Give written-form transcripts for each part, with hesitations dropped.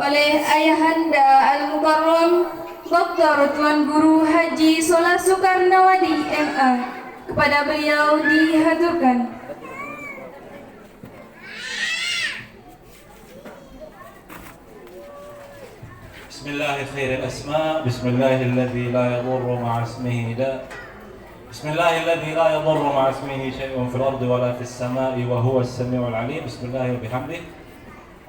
oleh Ayahanda Al-Mukarram Dr. Tuan Guru Haji Solah Soekarnawadi MA. Kepada beliau dihaturkan. Bismillah khairil asma, bismillahilladzi la yadurru ma'a ismihi da. Bismillahilladzi la yadurru ma'a ismihi syai'un fil ardi wa la fis sama'i wa huwas samiul alim. Bismillahirrahmanirrahim bihamdih.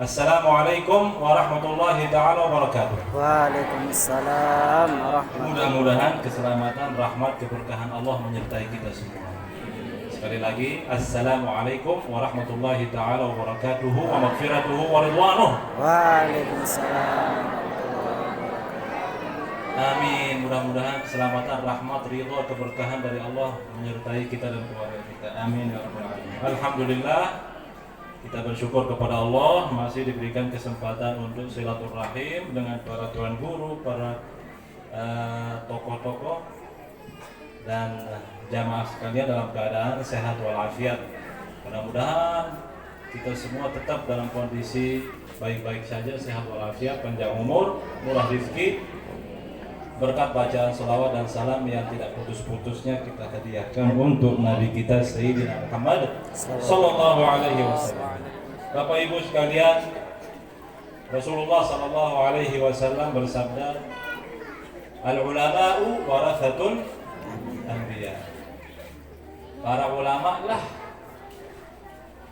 Assalamualaikum warahmatullahi ta'ala wabarakatuh. Waalaikumsalam warahmatullahi. Mudah-mudahan keselamatan, rahmat, keberkahan Allah menyertai kita semua. Sekali lagi, Assalamualaikum warahmatullahi ta'ala wabarakatuhu wa maghfiratuhu wa ridwanuh. Waalaikumsalam. Amin. Mudah-mudahan keselamatan, rahmat, ridha, keberkahan dari Allah menyertai kita dan keluarga kita. Amin ya rabbal alamin. Alhamdulillah, kita bersyukur kepada Allah masih diberikan kesempatan untuk silaturahim dengan para tuan guru, para tokoh-tokoh dan jamaah sekalian dalam keadaan sehat walafiat. Mudah-mudahan kita semua tetap dalam kondisi baik-baik saja, sehat walafiat, panjang umur, murah rezeki, berkat bacaan selawat dan salam yang tidak putus-putusnya kita hadiahkan untuk Nabi kita Sayyidina Muhammad Sallallahu Alaihi Wasallam. Bapak Ibu sekalian, Rasulullah Sallallahu Alaihi Wasallam bersabda, al-ulama'u warathatul anbiya. Para ulama lah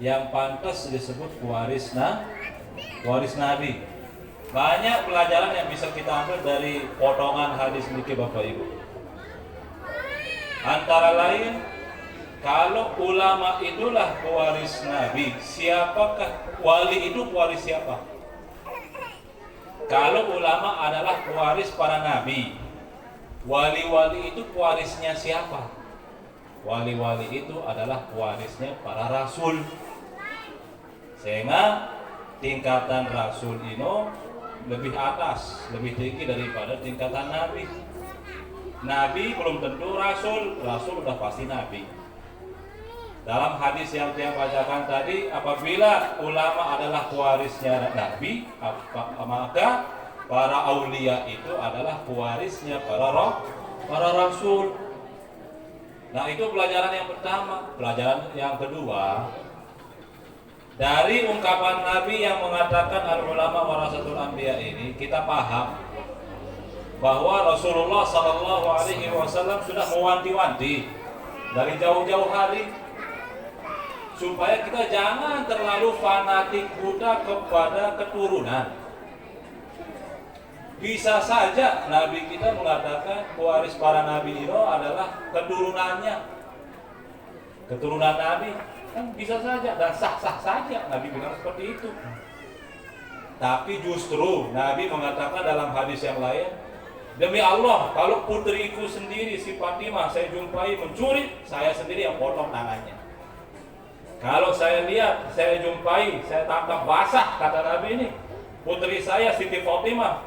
yang pantas disebut waris Nabi. Banyak pelajaran yang bisa kita ambil dari potongan hadis ini Bapak Ibu. Antara lain, kalau ulama itulah pewaris Nabi, siapakah wali itu pewaris siapa? Kalau ulama adalah pewaris para nabi, wali-wali itu pewarisnya siapa? Wali-wali itu adalah pewarisnya para rasul. Sehingga tingkatan rasul ini lebih atas, lebih tinggi daripada tingkatan nabi. Nabi belum tentu rasul, rasul udah pasti nabi. Dalam hadis yang saya bacakan tadi, apabila ulama adalah pewarisnya nabi, maka para aulia itu adalah pewarisnya para rasul. Nah, itu pelajaran yang pertama. Pelajaran yang kedua, dari ungkapan Nabi yang mengatakan al-ulama warasatul anbiya ini, kita paham bahwa Rasulullah Sallallahu Alaihi Wasallam sudah mewanti-wanti dari jauh-jauh hari supaya kita jangan terlalu fanatik buta kepada keturunan. Bisa saja Nabi kita mengatakan pewaris para nabi itu adalah keturunannya, keturunan Nabi. Kan bisa saja dan sah-sah saja Nabi bilang seperti itu. Tapi justru Nabi mengatakan dalam hadis yang lain, demi Allah, kalau putriku sendiri si Fatimah saya jumpai mencuri, saya sendiri yang potong tangannya. Kalau saya lihat, saya jumpai, saya tangkap basah, kata Nabi ini, putri saya Siti Fatimah,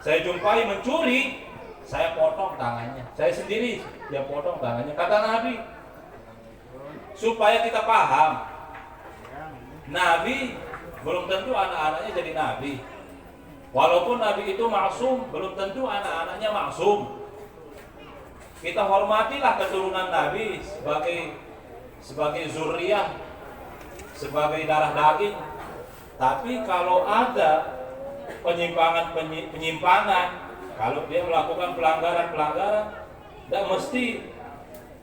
saya jumpai mencuri, saya potong tangannya. Saya sendiri yang potong tangannya, kata Nabi. Supaya kita paham, Nabi belum tentu anak-anaknya jadi Nabi. Walaupun Nabi itu maksum, belum tentu anak-anaknya maksum. Kita hormatilah keturunan Nabi sebagai zuriyah, sebagai darah daging. Tapi kalau ada penyimpangan, kalau dia melakukan pelanggaran, tidak mesti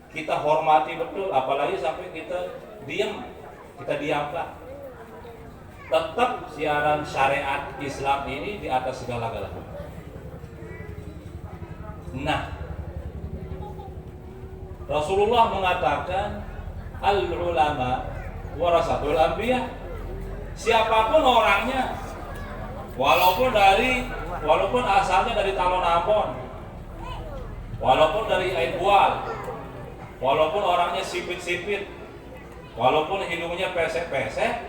kita hormati betul, apalagi sampai kita diamkan. Tetap siaran syariat Islam ini di atas segala-galanya. Nah, Rasulullah mengatakan al-ulama warasatul anbiya. Siapapun orangnya, walaupun asalnya dari Talon Ambon, walaupun dari Aibual, walaupun orangnya sipit-sipit, walaupun hidungnya pesek-pesek,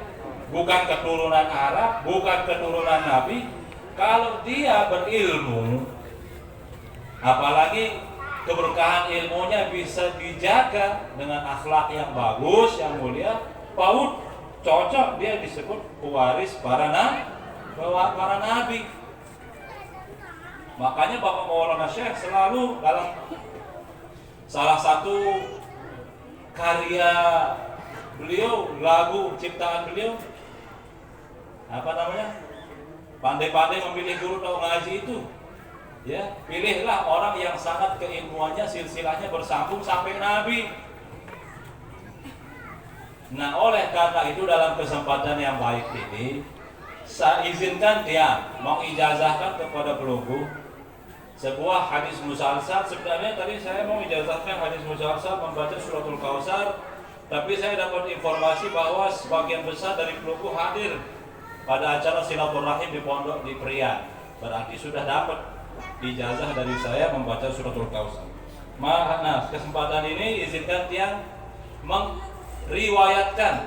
bukan keturunan Arab, bukan keturunan Nabi, kalau dia berilmu, apalagi keberkahan ilmunya bisa dijaga dengan akhlak yang bagus, yang mulia, PAUD, cocok dia disebut pewaris para para nabi. Makanya Bapak Maulana Syekh selalu dalam salah satu karya beliau, lagu ciptaan beliau, apa namanya? Pandai-pandai memilih guru atau ngaji itu. Ya, pilihlah orang yang sangat keilmuannya silsilahnya bersambung sampai Nabi. Nah, oleh karena itu dalam kesempatan yang baik ini, saya izinkan dia mengijazahkan kepada pelunggu sebuah hadis musalsal. Sebenarnya tadi saya mau ijazahkan hadis musalsal membaca suratul Kausar, tapi saya dapat informasi bahwa sebagian besar dari pelunggu hadir pada acara silaturahim di pondok di Prian. Berarti sudah dapat ijazah dari saya membaca suratul Kausar. Nah, kesempatan ini izinkan dia meriwayatkan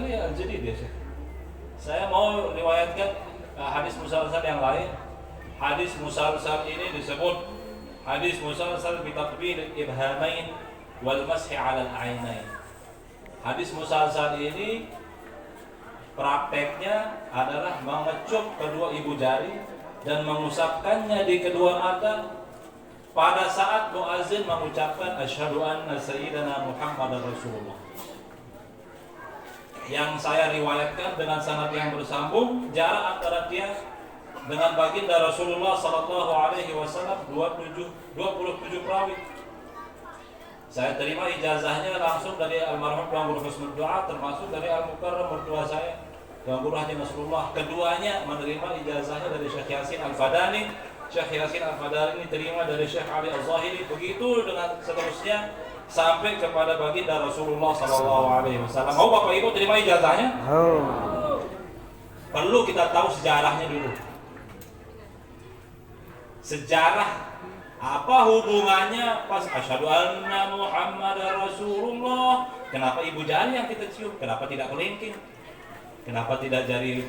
ya, jadi biasa. Saya mau riwayatkan hadis musalsal yang lain. Hadis musalsal ini disebut hadis musalsal bi taqbil ibhamain wal mashi 'ala al-'ainain. Hadis musalsal ini prakteknya adalah mengecup kedua ibu jari dan mengusapkannya di kedua mata pada saat muazin mengucapkan asyhadu anna sayyidana Muhammadar Rasulullah. Yang saya riwayatkan dengan sanad yang bersambung, jarak antara dia dengan baginda Rasulullah sallallahu alaihi wasallam 27 perawi. Saya terima ijazahnya langsung dari almarhum Tuan Guru Husnul Doa, termasuk dari Al-Mukarram mertua saya, Tuan Guru Haji Nasrullah. Keduanya menerima ijazahnya dari Syekh Yasin Al-Fadani. Syekh Yasin Al-Fadani terima dari Syekh Ali Al-Zahiri. Begitu dengan seterusnya sampai kepada baginda Rasulullah sallallahu alaihi wasallam. Mau Bapak Ibu terima ijazahnya? Perlu kita tahu sejarahnya dulu. Sejarah apa hubungannya pas asyhadu anna Muhammadar Rasulullah? Kenapa ibu jari yang kita cium? Kenapa tidak kelingking? Kenapa tidak jari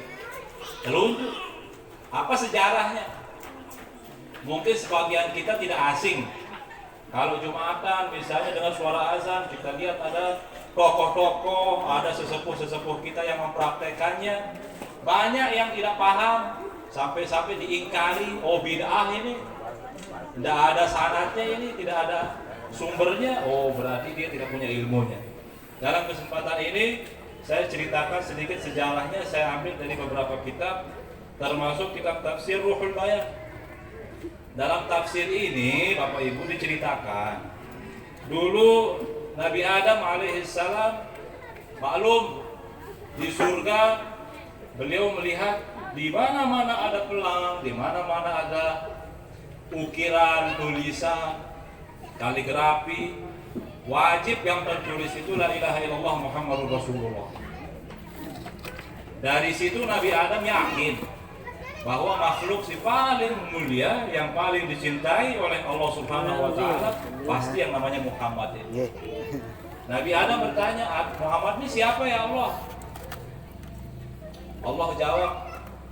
telunjuk? Apa sejarahnya? Mungkin sebagian kita tidak asing. Kalau Jumatan misalnya dengan suara azan, kita lihat ada tokoh-tokoh, ada sesepuh-sesepuh kita yang mempraktekannya. Banyak yang tidak paham, sampai-sampai diingkari, oh bid'ah ini. Tidak ada sanadnya ini, tidak ada sumbernya, oh berarti dia tidak punya ilmunya. Dalam kesempatan ini saya ceritakan sedikit sejarahnya. Saya ambil dari beberapa kitab, termasuk kitab tafsir Ruhul Bayan. Dalam tafsir ini Bapak Ibu diceritakan dulu Nabi Adam alaihissalam, maklum di surga beliau melihat di mana-mana ada pelang, di mana-mana ada ukiran, tulisan, kaligrafi, wajib yang tertulis itu la ilaha illallah Muhammadur Rasulullah. Dari situ Nabi Adam yakin bahwa makhluk si paling mulia, yang paling dicintai oleh Allah Subhanahu wa taala pasti yang namanya Muhammad ini. Nabi Adam bertanya, Muhammad ini siapa ya Allah? Allah jawab,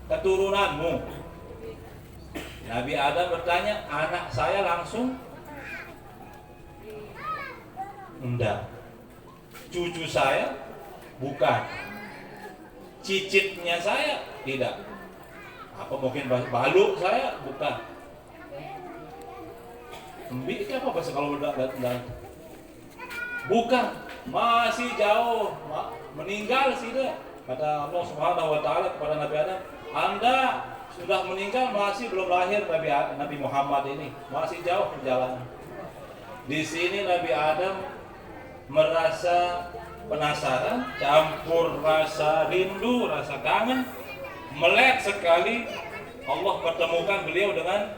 keturunanmu. Nabi Adam bertanya, anak saya langsung? Enggak. Cucu saya? Bukan. Cicitnya saya? Tidak. Apa mungkin baluk saya? Bukan. Embi itu apa bahasa kalau udah bukan. Masih jauh. Meninggal sih deh. Kata Allah Subhanahu wa taala kepada Nabi Adam, Anda sudah meninggal, masih belum lahir Nabi Muhammad ini, masih jauh perjalanan. Di sini Nabi Adam merasa penasaran, campur rasa rindu, rasa kangen, melek sekali. Allah pertemukan beliau dengan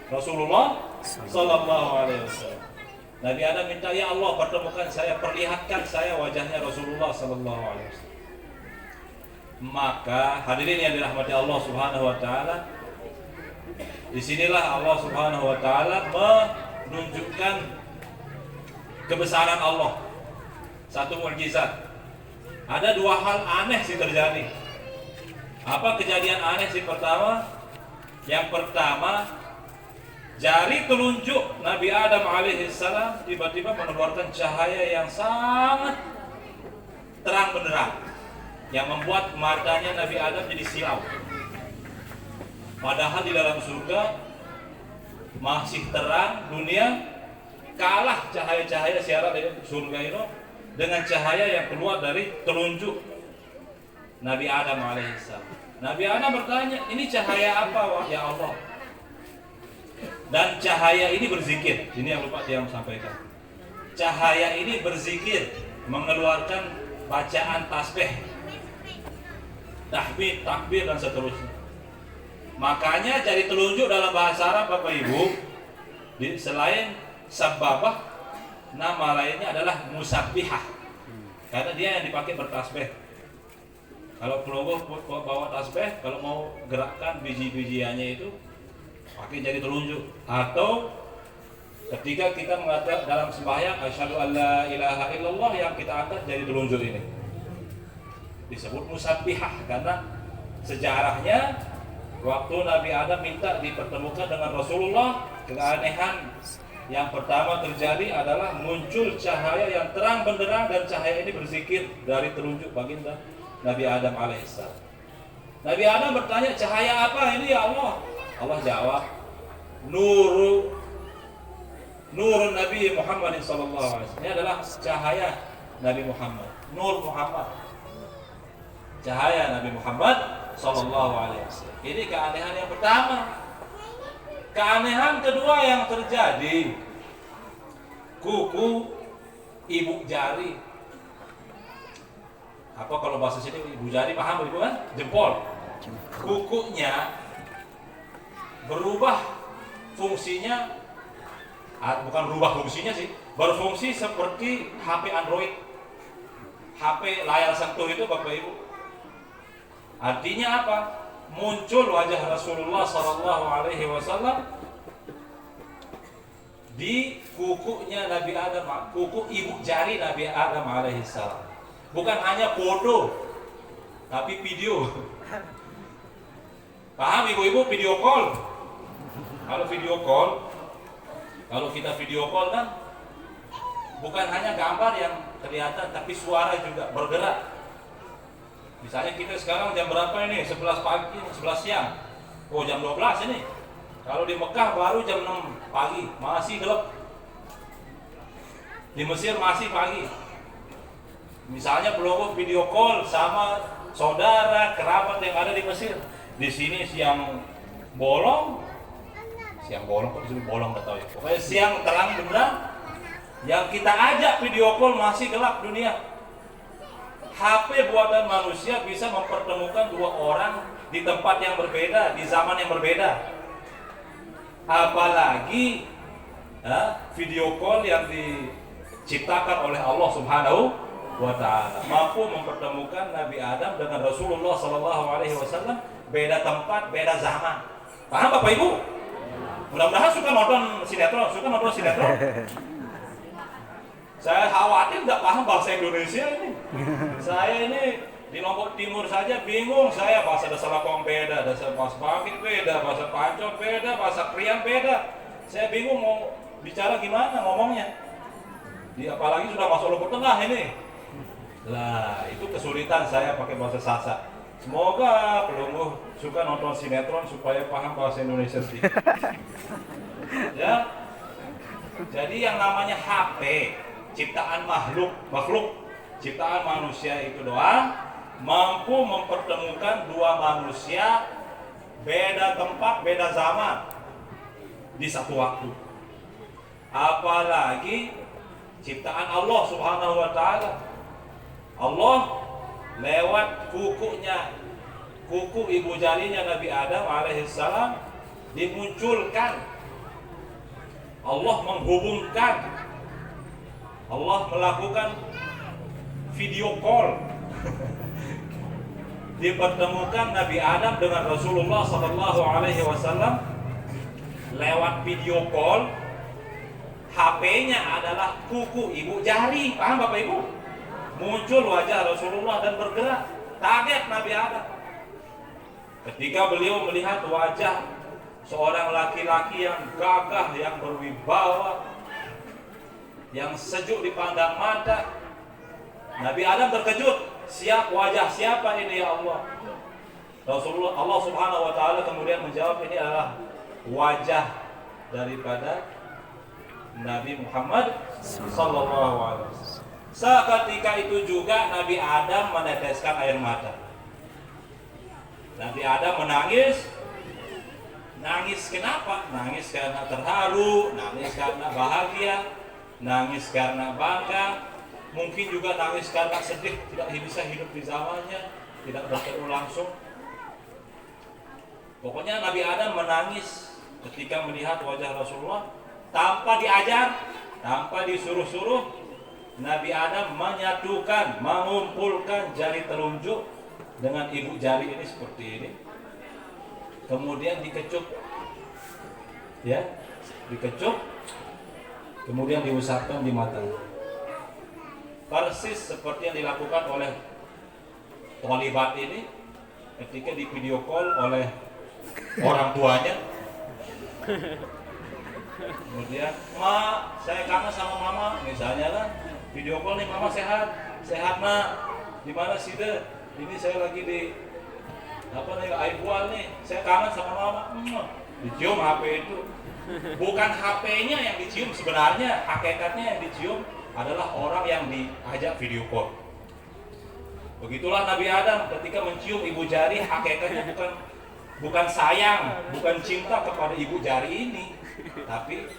Rasulullah Sallallahu Alaihi Wasallam. Nabi Adam minta, ya Allah pertemukan saya, perlihatkan saya wajahnya Rasulullah Sallallahu Alaihi Wasallam. Maka hadirin yang dirahmati Allah Subhanahu wa taala, disinilah Allah Subhanahu wa taala menunjukkan kebesaran Allah. Satu mukjizat. Ada dua hal aneh sih terjadi. Apa kejadian aneh sih pertama? Yang pertama, jari telunjuk Nabi Adam alaihissalam tiba-tiba mengeluarkan cahaya yang sangat terang benderang. yang membuat matanya Nabi Adam jadi silau. Padahal di dalam surga masih terang dunia, kalah cahaya-cahaya siaran dari surga itu dengan cahaya yang keluar dari telunjuk Nabi Adam alaihissalam. Nabi Adam bertanya, ini cahaya apa ya Allah? Dan cahaya ini berzikir. Ini yang lupa dia sampaikan. Cahaya ini berzikir, mengeluarkan bacaan tasbih, tahmid, takbir dan seterusnya. Makanya jadi telunjuk dalam bahasa Arab Bapak Ibu, selain sababah, nama lainnya adalah musabbihah. Karena dia yang dipakai bertasbih. Kalau pelongo bawa tasbih, kalau mau gerakkan biji-bijiannya itu pakai jadi telunjuk. Atau ketika kita mengatakan dalam sembahyang asyhadu alla ilaha illallah, yang kita angkat jadi telunjuk ini disebut musabbihah. Karena sejarahnya waktu Nabi Adam minta dipertemukan dengan Rasulullah, keanehan yang pertama terjadi adalah muncul cahaya yang terang benderang, dan cahaya ini berzikir dari telunjuk baginda Nabi Adam alaihissalam. Nabi Adam bertanya, cahaya apa ini ya Allah? Allah jawab, Nurun Nabi Muhammad sallallahu alaihi wasallam. Ini adalah cahaya Nabi Muhammad, Nur Muhammad, cahaya Nabi Muhammad sallallahu alaihi wasallam. Ini keanehan yang pertama. Keanehan kedua yang terjadi, kuku ibu jari. Apa kalau bahasa sini ibu jari, paham ibu kan? Jempol. Kukunya berubah fungsinya, bukan berubah fungsinya sih, berfungsi seperti HP Android, HP layar sentuh itu Bapak Ibu. Artinya apa? Muncul wajah Rasulullah Sallallahu Alaihi Wasallam di kukunya Nabi Adam, kuku ibu jari Nabi Adam Alaihissalam. Bukan hanya foto, tapi video. Paham ibu-ibu? Video call. Kalau kita video call kan bukan hanya gambar yang kelihatan, tapi suara juga bergerak. Misalnya kita sekarang jam berapa ini? 11 pagi, 11 siang. Oh, jam 12 ini. Kalau di Mekah baru jam 6 pagi, masih gelap. Di Mesir masih pagi. Misalnya pelongo video call sama saudara, kerabat yang ada di Mesir. Di sini siang bolong kok disebut bolong, nggak tahu ya. Pokoknya siang terang benderang. Yang kita ajak video call masih gelap dunia. HP buatan manusia bisa mempertemukan dua orang di tempat yang berbeda, di zaman yang berbeda. Apalagi video call yang diciptakan oleh Allah Subhanahu wa Ta'ala, mampu mempertemukan Nabi Adam dengan Rasulullah Sallallahu Alaihi Wasallam, beda tempat, beda zaman. Paham Bapak Ibu? Mudah-mudahan suka nonton sinetron. Saya khawatir nggak paham bahasa Indonesia ini. Saya ini di Lombok Timur saja bingung. Saya bahasa Dasalakong beda, bahasa Bangkit beda, bahasa Pancong beda, bahasa Krian beda. Saya bingung mau bicara gimana ngomongnya. Apalagi sudah masuk Lombok Tengah ini. Lah, itu kesulitan saya pakai bahasa Sasak. Semoga pelungguh suka nonton sinetron supaya paham bahasa Indonesia sedikit. Ya. Jadi yang namanya HP, ciptaan makhluk ciptaan manusia itu doang mampu mempertemukan dua manusia beda tempat, beda zaman di satu waktu. Apalagi ciptaan Allah Subhanahu wa Ta'ala. Allah lewat kuku ibu jarinya Nabi Adam alaihissalam dimunculkan. Allah menghubungkan, Allah melakukan video call, dipertemukan Nabi Adam dengan Rasulullah Sallallahu Alaihi Wasallam lewat video call. HP-nya adalah kuku ibu jari, paham Bapak Ibu? Muncul wajah Rasulullah dan bergerak. Kaget Nabi Adam ketika beliau melihat wajah seorang laki-laki yang gagah, yang berwibawa, yang sejuk dipandang mata. Nabi Adam terkejut. wajah siapa ini ya Allah? Rasulullah, Allah Subhanahu wa taala kemudian menjawab, ini adalah wajah daripada Nabi Muhammad sallallahu alaihi wasallam. Seketika itu juga Nabi Adam meneteskan air mata. Nabi Adam menangis. Nangis kenapa? Nangis karena terharu, nangis karena bahagia, nangis karena bangga, mungkin juga nangis karena sedih tidak bisa hidup di zamannya, tidak bertemu langsung. Pokoknya Nabi Adam menangis ketika melihat wajah Rasulullah tanpa diajar, tanpa disuruh-suruh. Nabi Adam menyatukan, mengumpulkan jari telunjuk dengan ibu jari ini seperti ini. Kemudian dikecup, ya, dikecup, kemudian diusapkan di matanya. Persis seperti yang dilakukan oleh Thalibat ini ketika di video call oleh orang tuanya. Kemudian, "Ma, saya kangen sama mama," misalnya kan, video call nih, "Mama sehat, sehat nak, di mana sih deh? Ini saya lagi di Aibual nih, saya kangen sama mama." Dicium HP itu. Bukan HP-nya yang dicium sebenarnya, hakikatnya yang dicium adalah orang yang diajak video call. Begitulah Nabi Adam ketika mencium ibu jari, hakikatnya bukan sayang, bukan cinta kepada ibu jari ini, tapi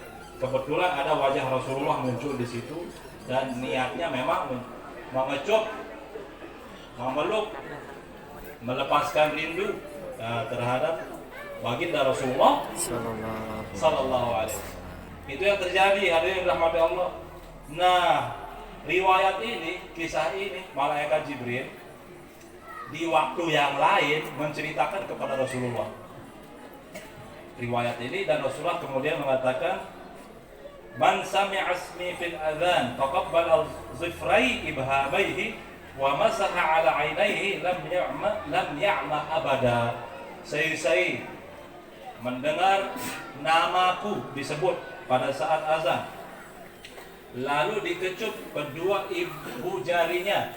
kebetulan ada wajah Rasulullah muncul di situ dan niatnya memang mengecup, memeluk, melepaskan rindu terhadap baginda Rasulullah sallallahu alaihi wasallam. Itu yang terjadi, hadirin rahmati Allah. Nah, riwayat ini, kisah ini, malaikat Jibril di waktu yang lain menceritakan kepada Rasulullah riwayat ini, dan Rasulullah kemudian mengatakan, "Man sami'a ismi fil adzan faqabbala zifrai ibhamaihi wa masaha ala ainaihi lam ya'ma abada." Saya mendengar namaku disebut pada saat azan, lalu dikecup kedua ibu jarinya,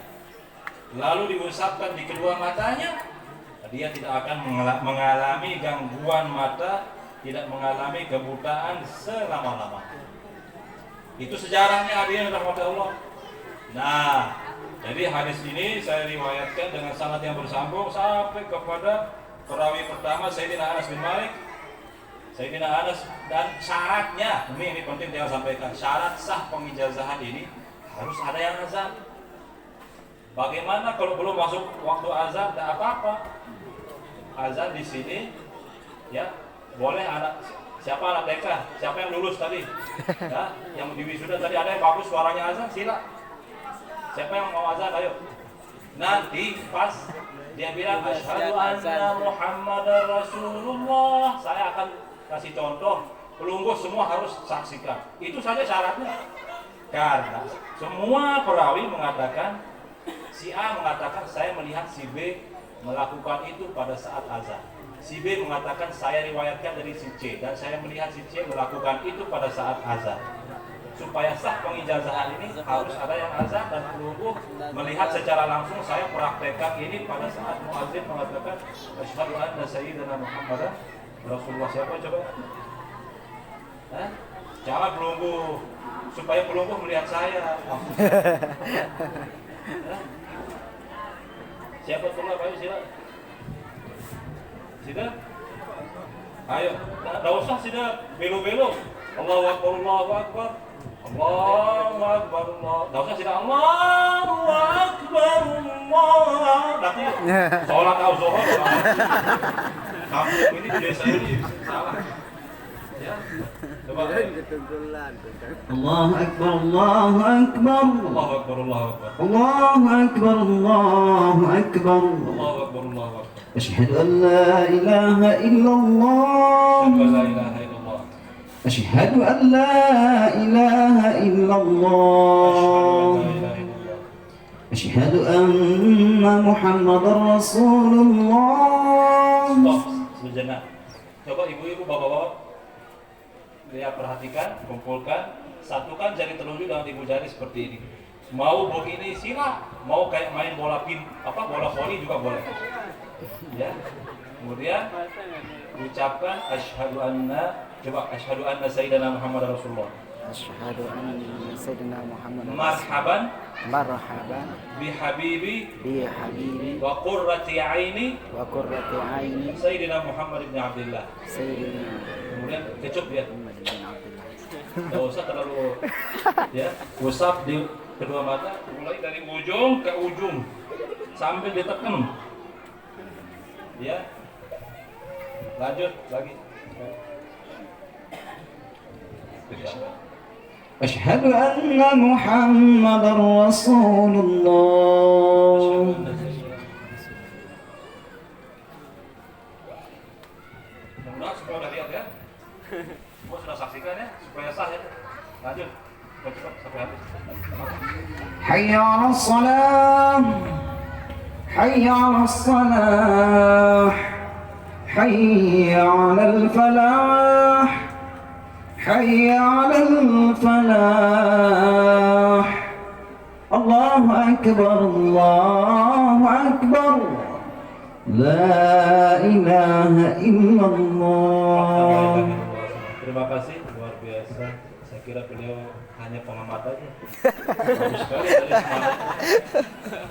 lalu diusapkan di kedua matanya, dia tidak akan mengalami gangguan mata, tidak mengalami kebutaan selama-lama. Itu sejarahnya, hadirin rahmat Allah. Nah, jadi hadis ini saya riwayatkan dengan sanad yang bersambung sampai kepada perawi pertama, Sayyidina Anas bin Malik. Sayyidina Anas, dan syaratnya, ini penting yang saya sampaikan, syarat sah pengijazahan ini harus ada yang azan. Bagaimana kalau belum masuk waktu azan? Tidak apa-apa. Azan di sini, ya, boleh anak, siapa anak TK, siapa yang lulus tadi, ya, yang di wisuda tadi ada yang bagus suaranya azan, sila. Siapa yang mau azan, ayo. Nanti pas dia bilang asyhadu anna Muhammadar Rasulullah, saya akan kasih contoh, pelunggus semua harus saksikan. Itu saja syaratnya. Karena semua perawi mengatakan, si A mengatakan saya melihat si B melakukan itu pada saat azan. Si B mengatakan saya riwayatkan dari si C dan saya melihat si C melakukan itu pada saat azan. Supaya sah pengijazahan ini harus ada yang azan dan pelungguh melihat secara langsung. Saya praktekkan ini pada saat muadzin mengatakan asyhadu anna sayyidina Muhammadan Rasulullah. Siapa coba? Jangan pelungguh, supaya pelungguh melihat saya. Siapa tullah? Ayo sila. Sila. Ayo, tak usah sila belo-belo. Allahu Akbar, Allahu Akbar. Allahu Akbar, Allah. Tak usah sila Allahu Akbar, Allah. Nanti sholat al-zuhur. Kamu ini di desa ini salah. Ya. Coba. Allahu Akbar, Allahu Akbar. Allahu Akbar, Allahu Akbar. Allahu Akbar, Allahu Akbar. Allahu Akbar, Allahu Akbar. Asyhadu an la ilaha illallah. Asyhadu an la ilaha illallah. Asyhadu an la ilaha illallah. Asyhadu anna Muhammadar Rasulullah. Stop sejenak. Coba ibu-ibu, bapak-bapak, lihat, perhatikan, kumpulkan, satukan jari telunjuk dengan ibu jari seperti ini. Mau begini sila, mau kayak main bola bola voli juga boleh. Ya. Kemudian ucapkan asyhadu anna sayyidina Muhammad Rasulullah. Asyhadu anna sayyidina Muhammad Marhaban marhaban bi habibi bi habibi wa qurrati aini wa qurrati aini sayyidina Muhammad bin Abdullah. sayyidina Kemudian kecup ya. Muhammad bin Abdullah. Enggak usah terlalu ya, usap di kedua mata mulai dari ujung ke ujung sambil ditekan. Ya. Lanjut lagi. أشهد أن محمد رسول الله. Mudah-mudahan semua udah lihat ya. Semua sudah saksikan ya, supaya sah ya. Lanjut. Cepat sampai habis. حي على الصلاة حي على الصلاة حي على الفلاح حي على الفلاح الله أكبر الله أكبر لا إله إلا الله. Terima kasih, luar biasa. Saya kira beliau hanya pengamat aja. Bagus sekali tadi semangat.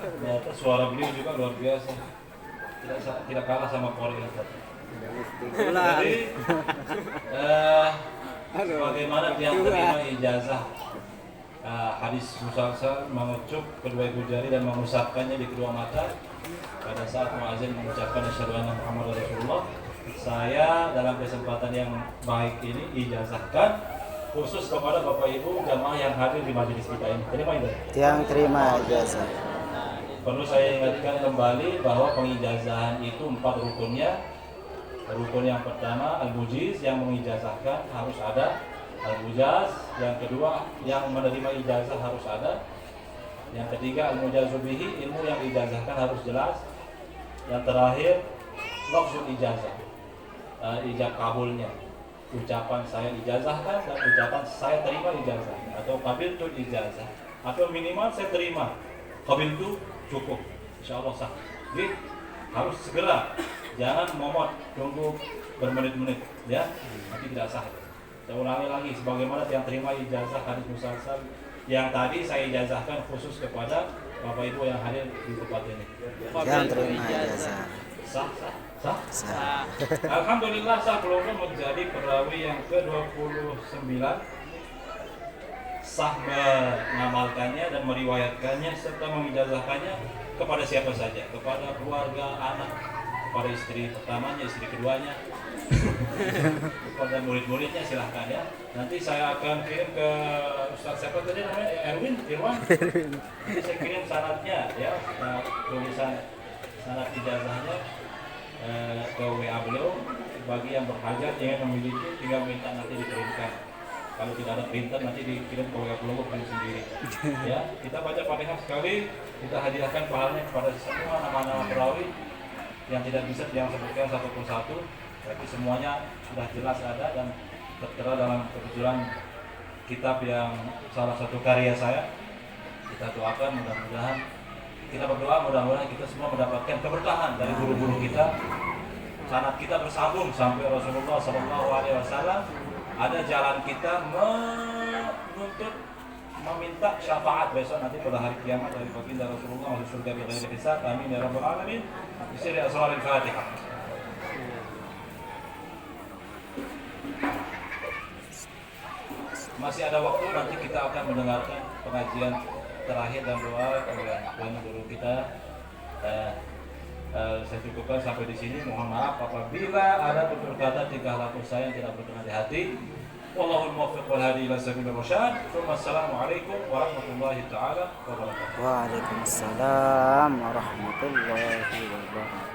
Ternyata suara beliau juga luar biasa. Tidak kalah sama Korea tadi. Jadi, bagaimana dia terima ijazah hadis musalsal mengecup kedua ibu jari dan mengusapkannya di kedua mata pada saat muazin mengucapkan asyhadu anna Muhammadar Rasulullah. Saya dalam kesempatan yang baik ini ijazahkan khusus kepada Bapak Ibu jamaah yang hadir di majelis kita ini. Terima kasih. Yang terima ijazah. Perlu saya ingatkan kembali bahwa pengijazahan itu 4 rukunnya. Rukun yang pertama al-mujiz, yang mengijazahkan harus ada. Al-mujaz, yang kedua yang menerima ijazah harus ada. Yang ketiga al-mujazu bihi, ilmu yang diijazahkan harus jelas. Yang terakhir lafzul ijazah, ijab kabulnya, ucapan saya ijazahkan dan ucapan saya terima ijazah, atau qabiltu ijazah, atau minimal saya terima. Qabiltu cukup, insyaallah sah. Jadi harus segera, jangan momot tunggu bermenit-menit ya, nanti tidak sah. Saya ulangi lagi, sebagaimana yang terima ijazah hadis musalsal yang tadi saya ijazahkan khusus kepada Bapak Ibu yang hadir di tempat ini. Yang terima ijazah. Sah. Sah. Alhamdulillah sah belum menjadi perawi yang ke-29, sah mengamalkannya dan meriwayatkannya serta mengijazahkannya kepada siapa saja, kepada keluarga, anak, kepada istri pertamanya, istri keduanya, kepada murid-muridnya, silahkan ya. Nanti saya akan kirim ke Ustaz siapa tadi namanya, Irwan. Nanti saya kirim syaratnya ya, tulisan syarat ijazahnya ke WA beliau. Bagi yang berhajat ingin memiliki, tinggal minta nanti dikirimkan. Kalau tidak ada printer nanti dikirim ke WA beliau sendiri. Ya, kita baca Fatihah sekali, kita hadiahkan pahalanya kepada semua nama-nama perawi yang tidak bisa yang sebutkan satu persatu, tapi semuanya sudah jelas ada dan tertera dalam kebetulan kitab yang salah satu karya saya. Kita doakan mudah-mudahan, kita berdoa mudah-mudahan kita semua mendapatkan keberkahan dari guru-guru kita, sanad kita bersambung sampai Rasulullah SAW. Ada jalan kita menuntut meminta syafaat besok nanti pada hari kiamat dari baginda Rasulullah masuk surga bighairi hisab. Amin ya rabbal alamin. Bismillah asrarul Fatihah. Masih ada waktu, nanti kita akan mendengarkan pengajian terakhir dan doa oleh guru kita. Saya cukupkan sampai di sini. Mohon maaf apabila ada tutur kata tingkah laku saya yang tidak berkenan di hati. Wallahul muwaffiq wal hadi ila sabilir rasyad. Wassalamualaikum warahmatullahi taala wabarakatuh. Waalaikumsalam warahmatullahi wabarakatuh.